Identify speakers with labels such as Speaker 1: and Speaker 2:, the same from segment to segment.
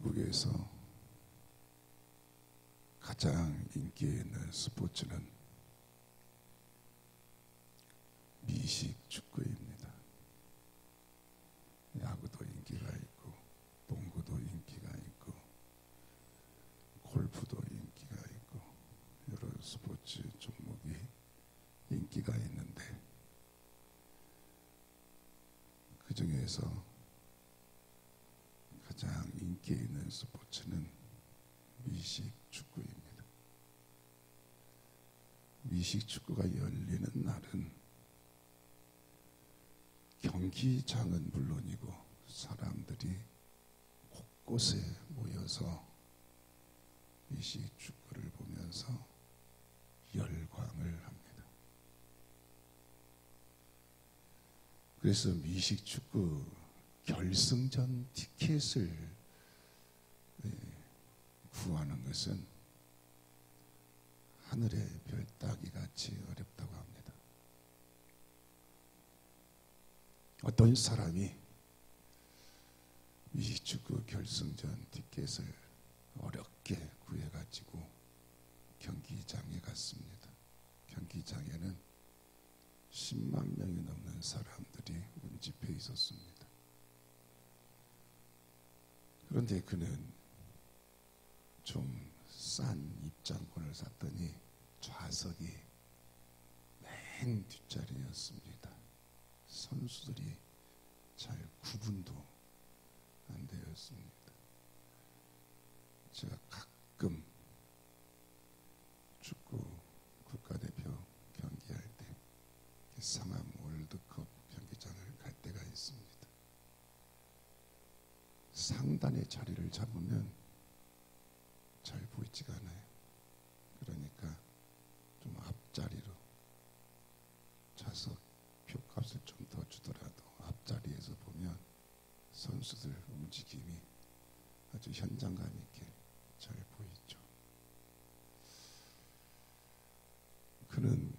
Speaker 1: 미국에서 가장 인기 있는 스포츠는 미식 축구입니다. 야구도 인기가 있고 농구도 인기가 있고 골프도 인기가 있고 여러 스포츠 종목이 인기가 있는데 그 중에서 가장 인기 있는 스포츠는 미식 축구입니다. 미식 축구가 열리는 날은 경기장은 물론이고 사람들이 곳곳에 모여서 미식 축구를 보면서 열광을 합니다. 그래서 미식 축구 결승전 티켓을 구하는 것은 하늘의 별 따기 같이 어렵다고 합니다. 어떤 사람이 미식축구 결승전 티켓을 어렵게 구해가지고 경기장에 갔습니다. 경기장에는 10만 명이 넘는 사람들이 운집해 있었습니다. 그런데 그는 좀 싼 입장권을 샀더니 좌석이 맨 뒷자리였습니다. 선수들이 잘 구분도 안 되었습니다. 제가 가끔 축구 국가대표 경기할 때 상암 월드컵 경기장을 갈 때가 있습니다. 상단의 자리를 잡으면 잘 보이지가 않아요. 그러니까 좀 앞자리로 좌석 표값을 좀 더 주더라도 앞자리에서 보면 선수들 움직임이 아주 현장감 있게 잘 보이죠. 그는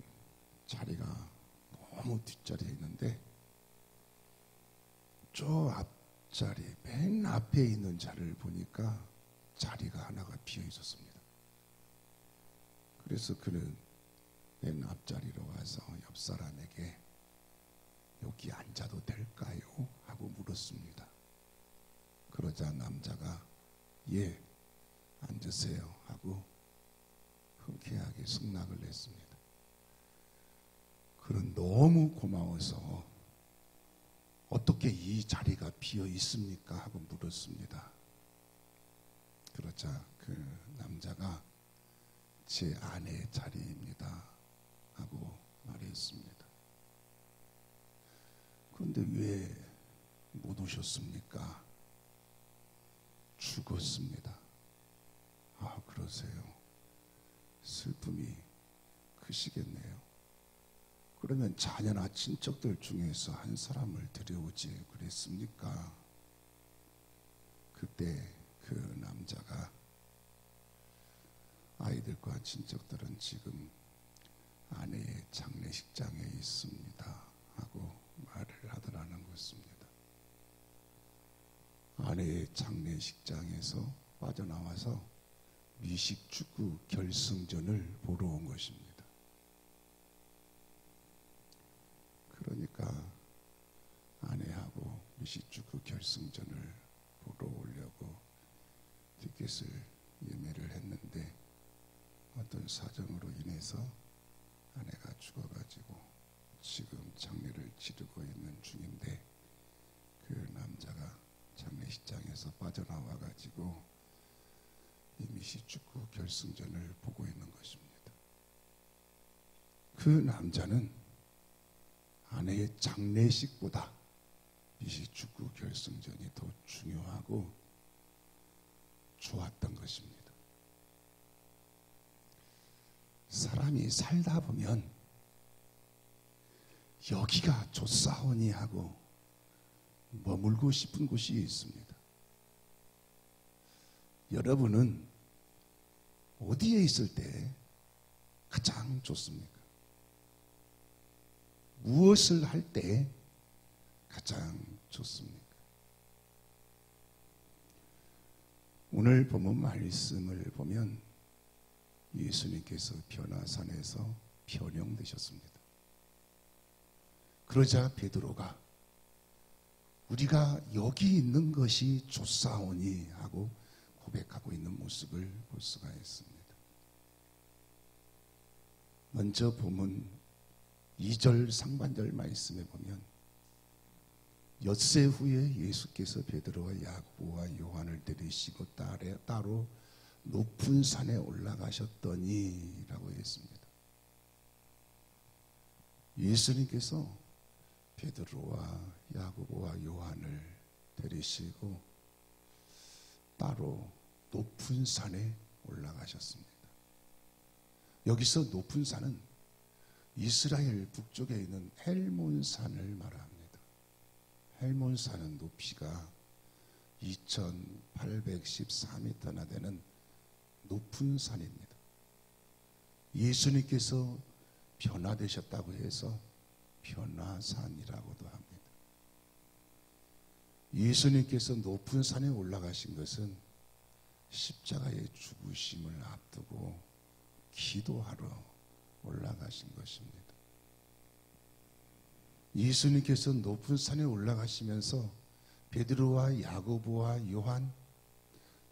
Speaker 1: 자리가 너무 뒷자리에 있는데 저 앞자리 맨 앞에 있는 자리를 보니까 자리가 하나가 비어 있었습니다. 그래서 그는 맨 앞자리로 와서 옆 사람에게 여기 앉아도 될까요? 하고 물었습니다. 그러자 남자가 예, 앉으세요 하고 흔쾌하게 승낙을 했습니다. 그는 너무 고마워서 어떻게 이 자리가 비어 있습니까? 하고 물었습니다. 그러자 그 남자가 제 아내의 자리입니다 하고 말했습니다. 그런데 왜 못 오셨습니까? 죽었습니다. 아, 그러세요. 슬픔이 크시겠네요. 그러면 자녀나 친척들 중에서 한 사람을 데려오지 그랬습니까? 그때 그 남자가 아이들과 친척들은 지금 아내의 장례식장에 있습니다 하고 말을 하더라는 것입니다. 아내의 장례식장에서 빠져나와서 미식축구 결승전을 보러 온 것입니다. 그러니까 아내하고 미식축구 결승전을 보러 오려고 티켓을 예매를 했는데 어떤 사정으로 인해서 아내가 죽어가지고 지금 장례를 치르고 있는 중인데 그 남자가 장례식장에서 빠져나와가지고 이 미식축구 결승전을 보고 있는 것입니다. 그 남자는 아내의 장례식보다 미식축구 결승전이 더 중요하고 좋았던 것입니다. 사람이 살다 보면 여기가 좋사오니 하고 머물고 싶은 곳이 있습니다. 여러분은 어디에 있을 때 가장 좋습니까? 무엇을 할 때 가장 좋습니까? 오늘 본문 말씀을 보면 예수님께서 변화산에서 변형되셨습니다. 그러자 베드로가 우리가 여기 있는 것이 좋사오니 하고 고백하고 있는 모습을 볼 수가 있습니다. 먼저 본문 2절 상반절 말씀에 보면 엿새 후에 예수께서 베드로와 야고보와 요한을 데리시고 따로 높은 산에 올라가셨더니 라고 했습니다. 예수님께서 베드로와 야고보와 요한을 데리시고 따로 높은 산에 올라가셨습니다. 여기서 높은 산은 이스라엘 북쪽에 있는 헬몬산을 말합니다. 헬몬산은 높이가 2814m나 되는 높은 산입니다. 예수님께서 변화되셨다고 해서 변화산이라고도 합니다. 예수님께서 높은 산에 올라가신 것은 십자가의 죽으심을 앞두고 기도하러 올라가신 것입니다. 예수님께서 높은 산에 올라가시면서 베드로와 야고보와 요한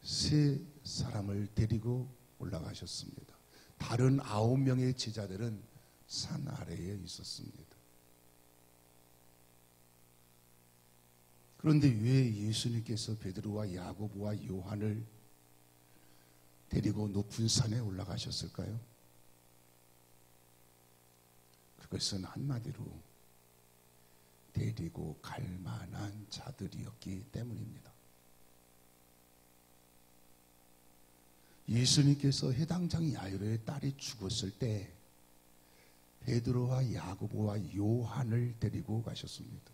Speaker 1: 세 사람을 데리고 올라가셨습니다. 다른 9명의 제자들은 산 아래에 있었습니다. 그런데 왜 예수님께서 베드로와 야고보와 요한을 데리고 높은 산에 올라가셨을까요? 그것은 한마디로 데리고 갈 만한 자들이었기 때문입니다. 예수님께서 해당장 야이로의 딸이 죽었을 때 베드로와 야고보와 요한을 데리고 가셨습니다.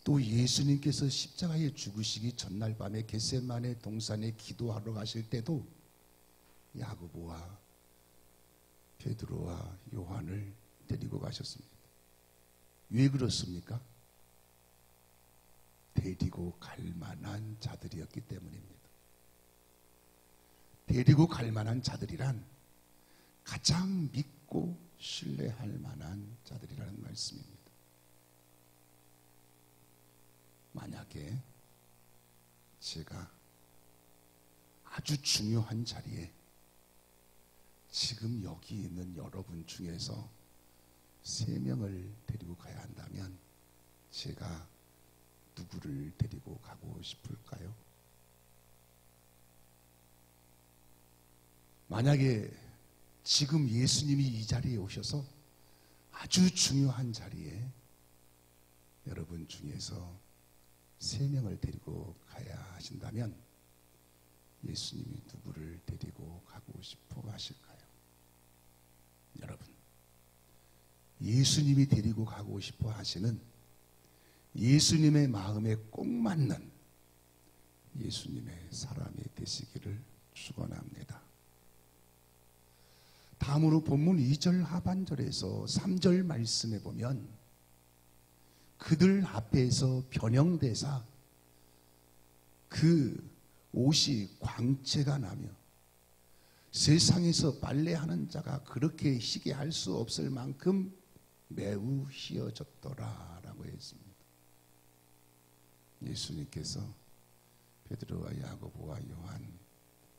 Speaker 1: 또 예수님께서 십자가에 죽으시기 전날 밤에 겟세마네 동산에 기도하러 가실 때도 야고보와 베드로와 요한을 데리고 가셨습니다. 왜 그렇습니까? 데리고 갈 만한 자들이었기 때문입니다. 데리고 갈 만한 자들이란 가장 믿고 신뢰할 만한 자들이라는 말씀입니다. 만약에 제가 아주 중요한 자리에 지금 여기 있는 여러분 중에서 3명을 데리고 가야 한다면 제가 누구를 데리고 가고 싶을까요? 만약에 지금 예수님이 이 자리에 오셔서 아주 중요한 자리에 여러분 중에서 3명을 데리고 가야 하신다면 예수님이 누구를 데리고 가고 싶어 하실까요? 여러분, 예수님이 데리고 가고 싶어 하시는 예수님의 마음에 꼭 맞는 예수님의 사람이 되시기를 축원합니다. 다음으로 본문 2절 하반절에서 3절 말씀에 보면 그들 앞에서 변형되사 그 옷이 광채가 나며 세상에서 빨래하는 자가 그렇게 희게 할 수 없을 만큼 매우 희어졌더라 라고 했습니다. 예수님께서 베드로와 야고보와 요한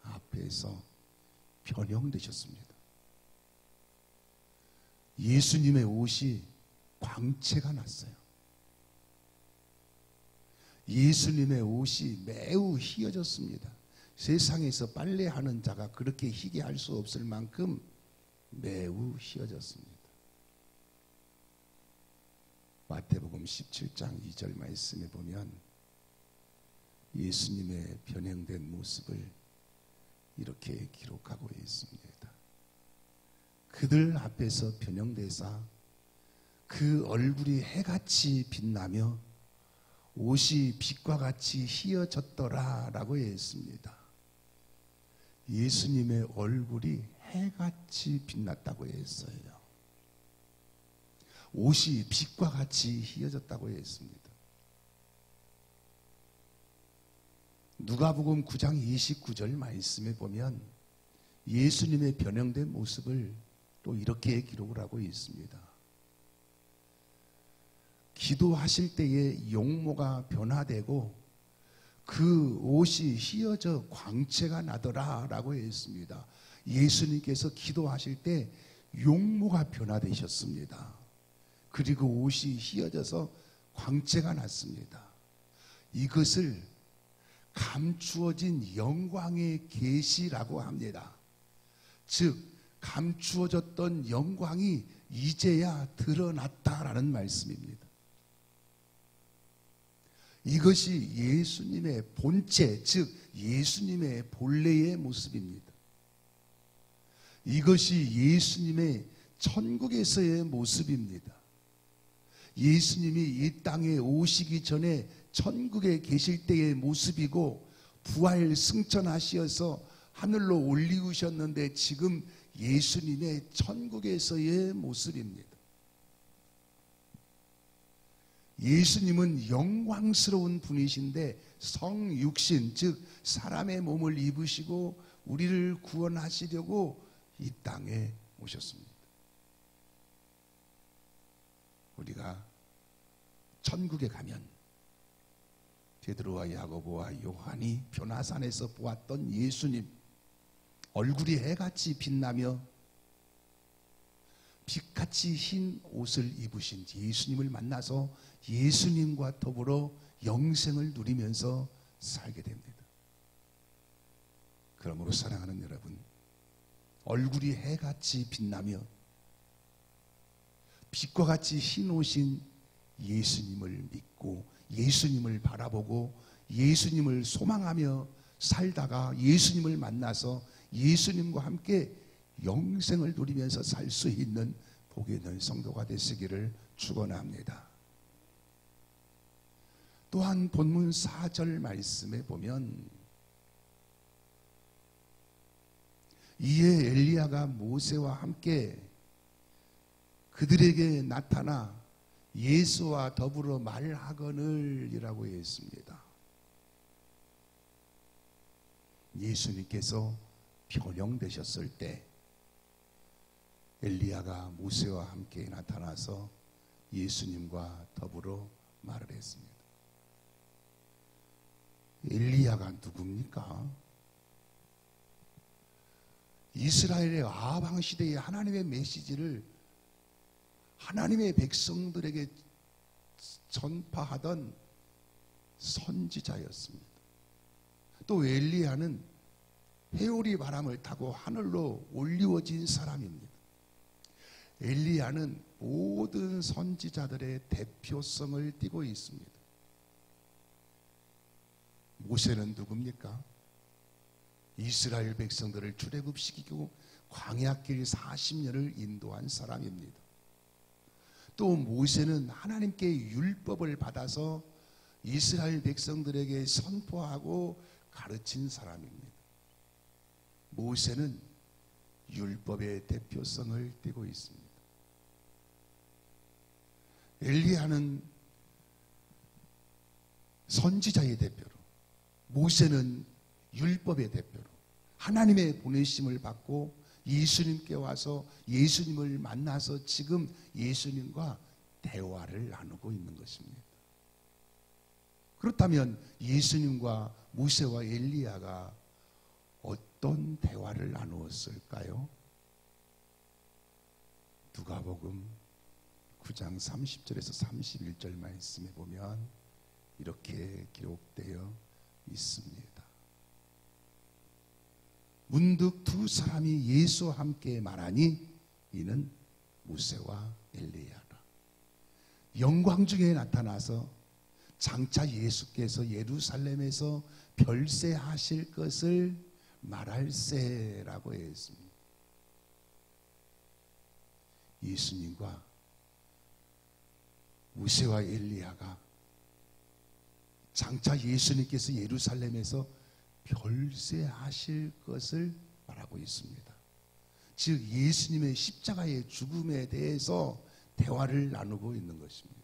Speaker 1: 앞에서 변형되셨습니다. 예수님의 옷이 광채가 났어요. 예수님의 옷이 매우 희어졌습니다. 세상에서 빨래하는 자가 그렇게 희게 할 수 없을 만큼 매우 희어졌습니다. 마태복음 17장 2절 말씀에 보면 예수님의 변형된 모습을 이렇게 기록하고 있습니다. 그들 앞에서 변형되사 그 얼굴이 해같이 빛나며 옷이 빛과 같이 희어졌더라 라고 했습니다. 예수님의 얼굴이 해같이 빛났다고 했어요. 옷이 빛과 같이 희어졌다고 했습니다. 누가복음 9장 29절 말씀에 보면 예수님의 변형된 모습을 또 이렇게 기록을 하고 있습니다. 기도하실 때에 용모가 변화되고 그 옷이 휘어져 광채가 나더라 라고 했습니다. 예수님께서 기도하실 때 용모가 변화되셨습니다. 그리고 옷이 휘어져서 광채가 났습니다. 이것을 감추어진 영광의 계시라고 합니다. 즉 감추어졌던 영광이 이제야 드러났다라는 말씀입니다. 이것이 예수님의 본체, 즉 예수님의 본래의 모습입니다. 이것이 예수님의 천국에서의 모습입니다. 예수님이 이 땅에 오시기 전에 천국에 계실 때의 모습이고 부활 승천하시어서 하늘로 올리우셨는데 지금 예수님의 천국에서의 모습입니다. 예수님은 영광스러운 분이신데 성육신, 즉 사람의 몸을 입으시고 우리를 구원하시려고 이 땅에 오셨습니다. 우리가 천국에 가면 베드로와 야고보와 요한이 변화산에서 보았던 예수님, 얼굴이 해같이 빛나며 빛같이 흰 옷을 입으신 예수님을 만나서 예수님과 더불어 영생을 누리면서 살게 됩니다. 그러므로 사랑하는 여러분, 얼굴이 해같이 빛나며 빛과 같이 흰 옷인 예수님을 믿고 예수님을 바라보고 예수님을 소망하며 살다가 예수님을 만나서 예수님과 함께 영생을 누리면서 살 수 있는 복이 있는 성도가 되시기를 축원합니다. 또한 본문 4절 말씀에 보면 이에 엘리야가 모세와 함께 그들에게 나타나 예수와 더불어 말하거늘 이라고 했습니다. 예수님께서 변형되셨을 때 엘리야가 모세와 함께 나타나서 예수님과 더불어 말을 했습니다. 엘리야가 누굽니까? 이스라엘의 아방 시대에 하나님의 메시지를 하나님의 백성들에게 전파하던 선지자였습니다. 또 엘리야는 회오리 바람을 타고 하늘로 올리워진 사람입니다. 엘리야는 모든 선지자들의 대표성을 띠고 있습니다. 모세는 누굽니까? 이스라엘 백성들을 출애굽시키고 광야길 40년을 인도한 사람입니다. 또 모세는 하나님께 율법을 받아서 이스라엘 백성들에게 선포하고 가르친 사람입니다. 모세는 율법의 대표성을 띠고 있습니다. 엘리야는 선지자의 대표로, 모세는 율법의 대표로 하나님의 보내심을 받고 예수님께 와서 예수님을 만나서 지금 예수님과 대화를 나누고 있는 것입니다. 그렇다면 예수님과 모세와 엘리야가 어떤 대화를 나누었을까요? 누가복음 9장 30절에서 31절 말씀에 보면 이렇게 기록되어 있습니다. 문득 두 사람이 예수와 함께 말하니 이는 모세와 엘리야라. 영광 중에 나타나서 장차 예수께서 예루살렘에서 별세하실 것을 말할세라고 했습니다. 예수님과 모세와 엘리야가 장차 예수님께서 예루살렘에서 별세하실 것을 말하고 있습니다. 즉 예수님의 십자가의 죽음에 대해서 대화를 나누고 있는 것입니다.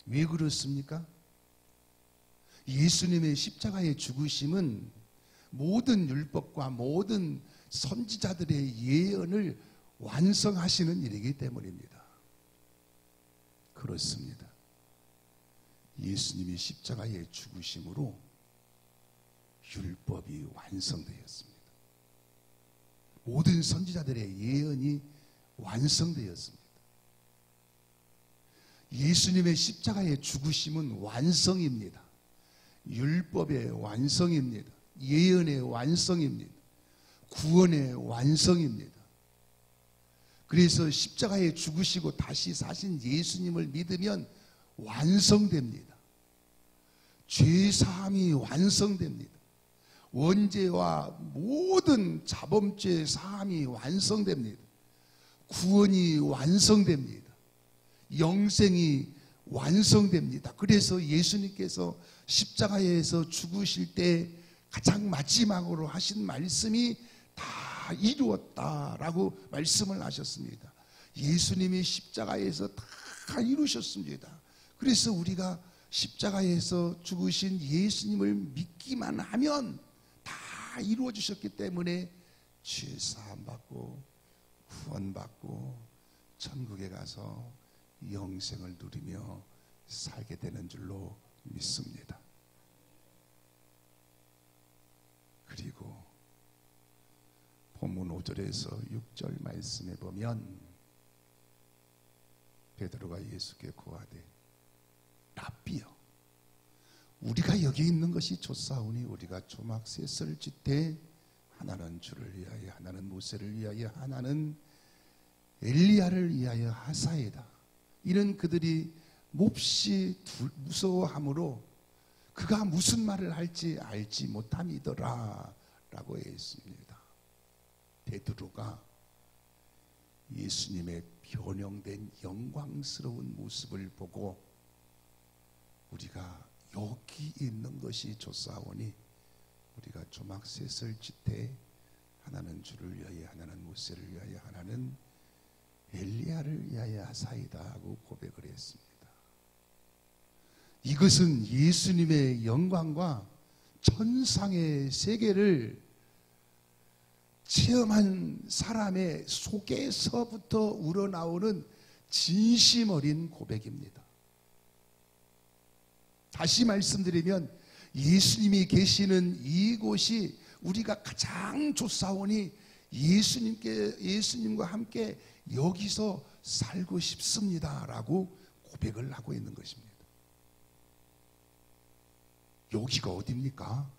Speaker 1: 왜 그렇습니까? 예수님의 십자가의 죽으심은 모든 율법과 모든 선지자들의 예언을 완성하시는 일이기 때문입니다. 그렇습니다. 예수님이 십자가의 죽으심으로 율법이 완성되었습니다. 모든 선지자들의 예언이 완성되었습니다. 예수님의 십자가의 죽으심은 완성입니다. 율법의 완성입니다. 예언의 완성입니다. 구원의 완성입니다. 그래서 십자가에 죽으시고 다시 사신 예수님을 믿으면 완성됩니다. 죄사함이 완성됩니다. 원죄와 모든 자범죄 사함이 완성됩니다. 구원이 완성됩니다. 영생이 완성됩니다. 그래서 예수님께서 십자가에서 죽으실 때 가장 마지막으로 하신 말씀이 다 이루었다라고 말씀을 하셨습니다. 예수님이 십자가에서 다 이루셨습니다. 그래서 우리가 십자가에서 죽으신 예수님을 믿기만 하면 다 이루어 주셨기 때문에 죄 사함 받고 구원 받고 천국에 가서 영생을 누리며 살게 되는 줄로 믿습니다. 그리고 본문 5절에서 6절 말씀에 보면 베드로가 예수께 고하되 랍비여, 우리가 여기 있는 것이 좋사오니 우리가 조막 셋을 짓되 하나는 주를 위하여 하나는 모세를 위하여 하나는 엘리야를 위하여 하사이다. 이는 그들이 몹시 무서워하므로 그가 무슨 말을 할지 알지 못함이더라 라고 했습니다. 베드로가 예수님의 변형된 영광스러운 모습을 보고 우리가 여기 있는 것이 좋사오니 우리가 조막 셋을 짓되 하나는 주를 위하여 하나는 모세를 위하여 하나는 엘리야를 위하여 하사이다 하고 고백을 했습니다. 이것은 예수님의 영광과 천상의 세계를 체험한 사람의 속에서부터 우러나오는 진심 어린 고백입니다. 다시 말씀드리면 예수님이 계시는 이곳이 우리가 가장 좋사오니 예수님과 함께 여기서 살고 싶습니다 라고 고백을 하고 있는 것입니다. 여기가 어디입니까?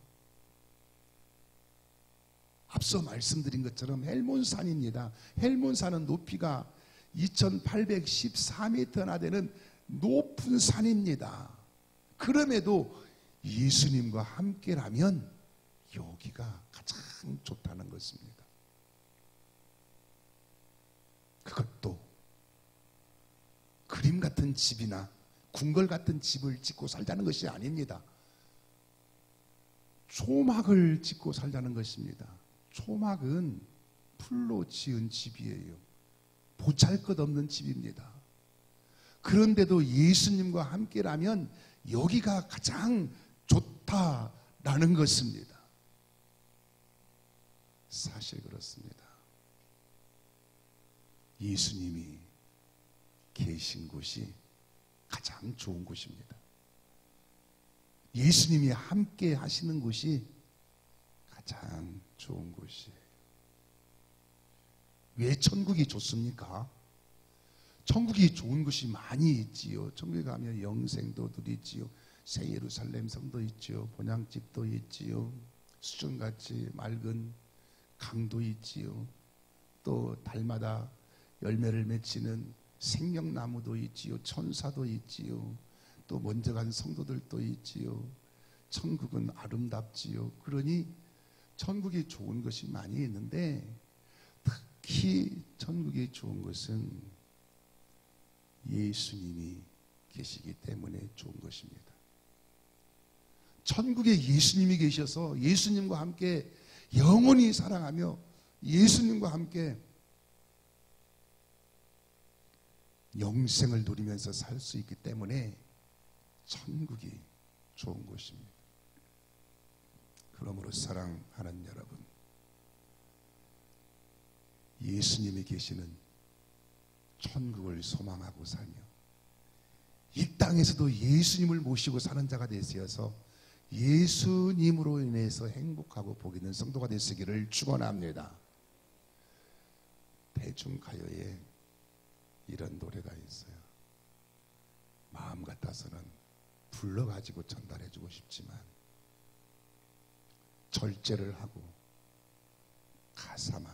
Speaker 1: 앞서 말씀드린 것처럼 헬몬산입니다. 헬몬산은 높이가 2814m나 되는 높은 산입니다. 그럼에도 예수님과 함께라면 여기가 가장 좋다는 것입니다. 그것도 그림 같은 집이나 궁궐 같은 집을 짓고 살자는 것이 아닙니다. 초막을 짓고 살자는 것입니다. 초막은 풀로 지은 집이에요. 보잘것없는 집입니다. 그런데도 예수님과 함께라면 여기가 가장 좋다라는 것입니다. 사실 그렇습니다. 예수님이 계신 곳이 가장 좋은 곳입니다. 예수님이 함께 하시는 곳이 가장 좋은 곳이에요. 왜 천국이 좋습니까? 천국이 좋은 곳이 많이 있지요. 천국에 가면 영생도 누리지요. 새 예루살렘 성도 있지요. 본향집도 있지요. 수정같이 맑은 강도 있지요. 또 달마다 열매를 맺히는 생명나무도 있지요. 천사도 있지요. 또 먼저 간 성도들도 있지요. 천국은 아름답지요. 그러니 천국이 좋은 것이 많이 있는데 특히 천국이 좋은 것은 예수님이 계시기 때문에 좋은 것입니다. 천국에 예수님이 계셔서 예수님과 함께 영원히 사랑하며 예수님과 함께 영생을 누리면서 살 수 있기 때문에 천국이 좋은 곳입니다. 그러므로 사랑하는 여러분, 예수님이 계시는 천국을 소망하고 살며 이 땅에서도 예수님을 모시고 사는 자가 되시어서 예수님으로 인해서 행복하고 복 있는 성도가 되시기를 축원합니다. 대중가요에 이런 노래가 있어요. 마음 같아서는 불러가지고 전달해주고 싶지만 절제를 하고 가사만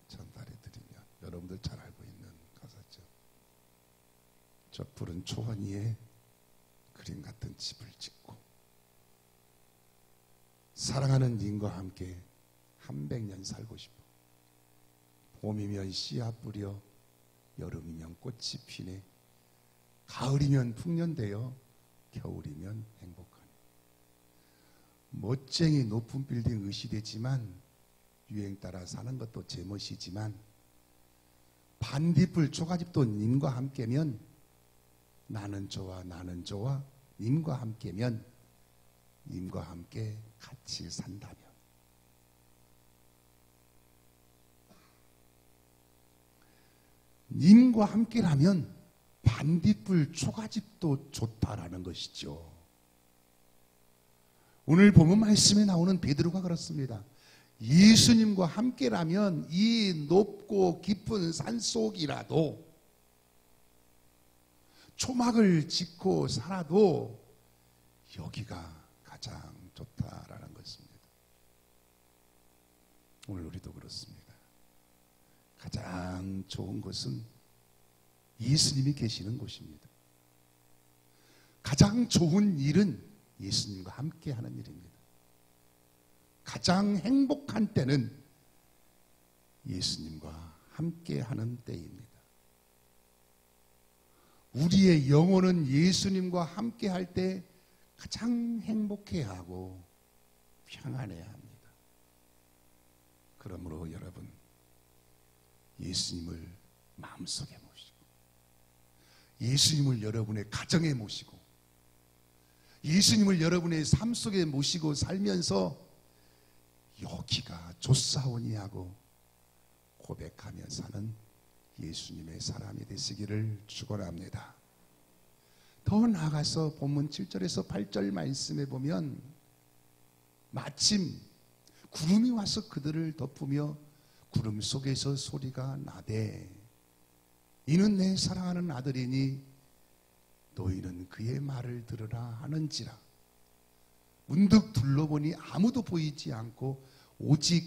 Speaker 1: 전달해드리면, 여러분들 잘 알고 있는 가사죠. 저 푸른 초원 위에 그림 같은 집을 짓고 사랑하는 님과 함께 100년 살고 싶어. 봄이면 씨앗 뿌려, 여름이면 꽃이 피네, 가을이면 풍년되어, 겨울이면 행복하네. 멋쟁이 높은 빌딩 의시되지만 유행 따라 사는 것도 제멋이지만 반딧불 초가집도 님과 함께면 나는 좋아 나는 좋아, 님과 함께면 님과 함께 같이 산다면. 님과 함께라면 반딧불 초가집도 좋다라는 것이죠. 오늘 본문 말씀에 나오는 베드로가 그렇습니다. 예수님과 함께라면 이 높고 깊은 산속이라도 초막을 짓고 살아도 여기가 가장 좋다라는 것입니다. 오늘 우리도 그렇습니다. 가장 좋은 것은 예수님이 계시는 곳입니다. 가장 좋은 일은 예수님과 함께 하는 일입니다. 가장 행복한 때는 예수님과 함께 하는 때입니다. 우리의 영혼은 예수님과 함께 할 때 가장 행복해야 하고 평안해야 합니다. 그러므로 여러분, 예수님을 마음속에 모시고 예수님을 여러분의 가정에 모시고 예수님을 여러분의 삶 속에 모시고 살면서 여기가 좋사오니 하고 고백하며 사는 예수님의 사람이 되시기를 축원합니다. 더 나아가서 본문 7절에서 8절 말씀에 보면 마침 구름이 와서 그들을 덮으며 구름 속에서 소리가 나되 이는 내 사랑하는 아들이니 너희는 그의 말을 들으라 하는지라. 문득 둘러보니 아무도 보이지 않고 오직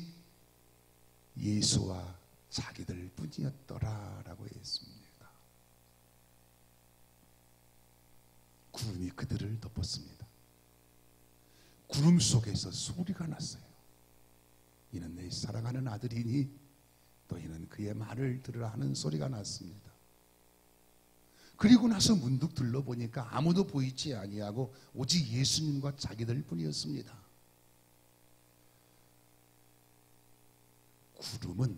Speaker 1: 예수와 자기들 뿐이었더라 라고 했습니다. 구름이 그들을 덮었습니다. 구름 속에서 소리가 났어요. 이는 내 사랑하는 아들이니 너희는 그의 말을 들으라 하는 소리가 났습니다. 그리고 나서 문득 둘러보니까 아무도 보이지 아니하고 오직 예수님과 자기들 뿐이었습니다. 구름은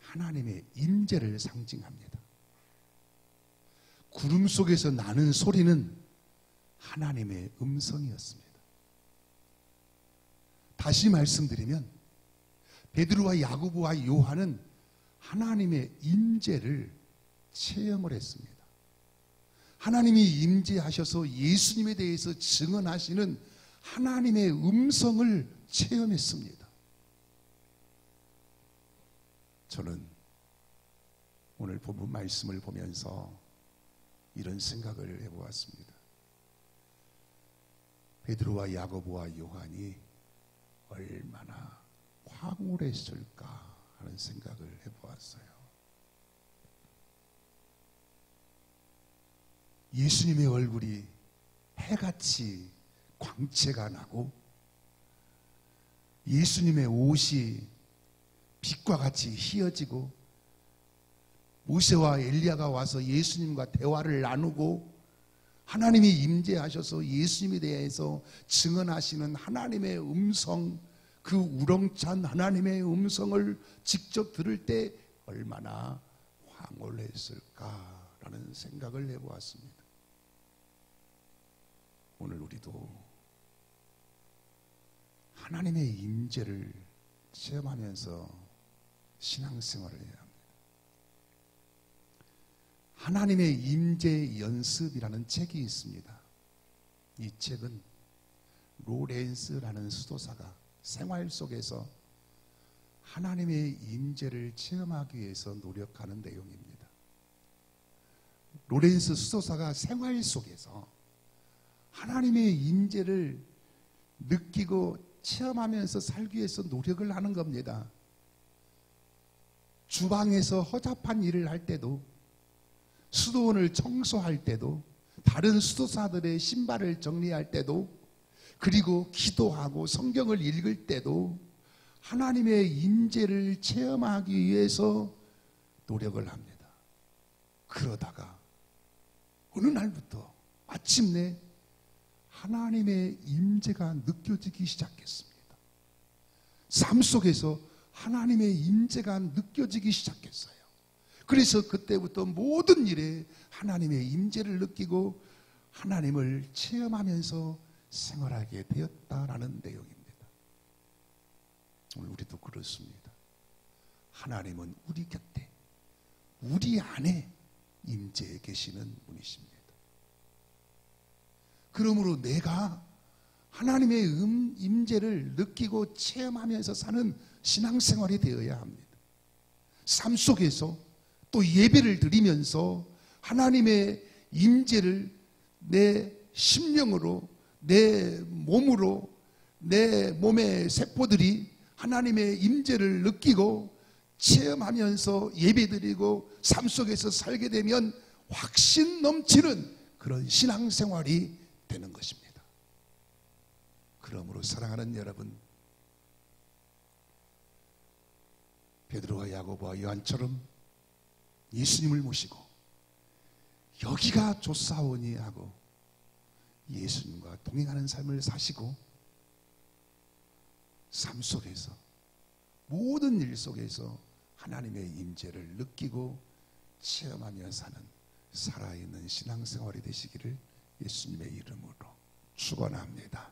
Speaker 1: 하나님의 임재를 상징합니다. 구름 속에서 나는 소리는 하나님의 음성이었습니다. 다시 말씀드리면 베드로와 야고보와 요한은 하나님의 임재를 체험을 했습니다. 하나님이 임재하셔서 예수님에 대해서 증언하시는 하나님의 음성을 체험했습니다. 저는 오늘 본문 말씀을 보면서 이런 생각을 해보았습니다. 베드로와 야고보와 요한이 얼마나 황홀했을까 하는 생각을 해보았어요. 예수님의 얼굴이 해같이 광채가 나고 예수님의 옷이 빛과 같이 희어지고 모세와 엘리야가 와서 예수님과 대화를 나누고 하나님이 임재하셔서 예수님에 대해서 증언하시는 하나님의 음성, 그 우렁찬 하나님의 음성을 직접 들을 때 얼마나 황홀했을까라는 생각을 해보았습니다. 오늘 우리도 하나님의 임재를 체험하면서 신앙생활을 해야 합니다. 하나님의 임재 연습이라는 책이 있습니다. 이 책은 로렌스라는 수도사가 생활 속에서 하나님의 임재를 체험하기 위해서 노력하는 내용입니다. 로렌스 수도사가 생활 속에서 하나님의 임재를 느끼고 체험하면서 살기 위해서 노력을 하는 겁니다. 주방에서 허접한 일을 할 때도, 수도원을 청소할 때도, 다른 수도사들의 신발을 정리할 때도, 그리고 기도하고 성경을 읽을 때도 하나님의 임재를 체험하기 위해서 노력을 합니다. 그러다가 어느 날부터 마침내 하나님의 임재가 느껴지기 시작했습니다. 삶 속에서 하나님의 임재가 느껴지기 시작했어요. 그래서 그때부터 모든 일에 하나님의 임재를 느끼고 하나님을 체험하면서 생활하게 되었다라는 내용입니다. 오늘 우리도 그렇습니다. 하나님은 우리 곁에, 우리 안에 임재해 계시는 분이십니다. 그러므로 내가 하나님의 임재를 느끼고 체험하면서 사는 신앙생활이 되어야 합니다. 삶 속에서 또 예배를 드리면서 하나님의 임재를 내 심령으로, 내 몸으로, 내 몸의 세포들이 하나님의 임재를 느끼고 체험하면서 예배드리고 삶 속에서 살게 되면 확신 넘치는 그런 신앙생활이 되는 것입니다. 그러므로 사랑하는 여러분, 베드로와 야고보와 요한처럼 예수님을 모시고 여기가 좋사오니 하고 예수님과 동행하는 삶을 사시고 삶 속에서 모든 일 속에서 하나님의 임재를 느끼고 체험하며 사는 살아있는 신앙생활이 되시기를 예수님의 이름으로 축원합니다.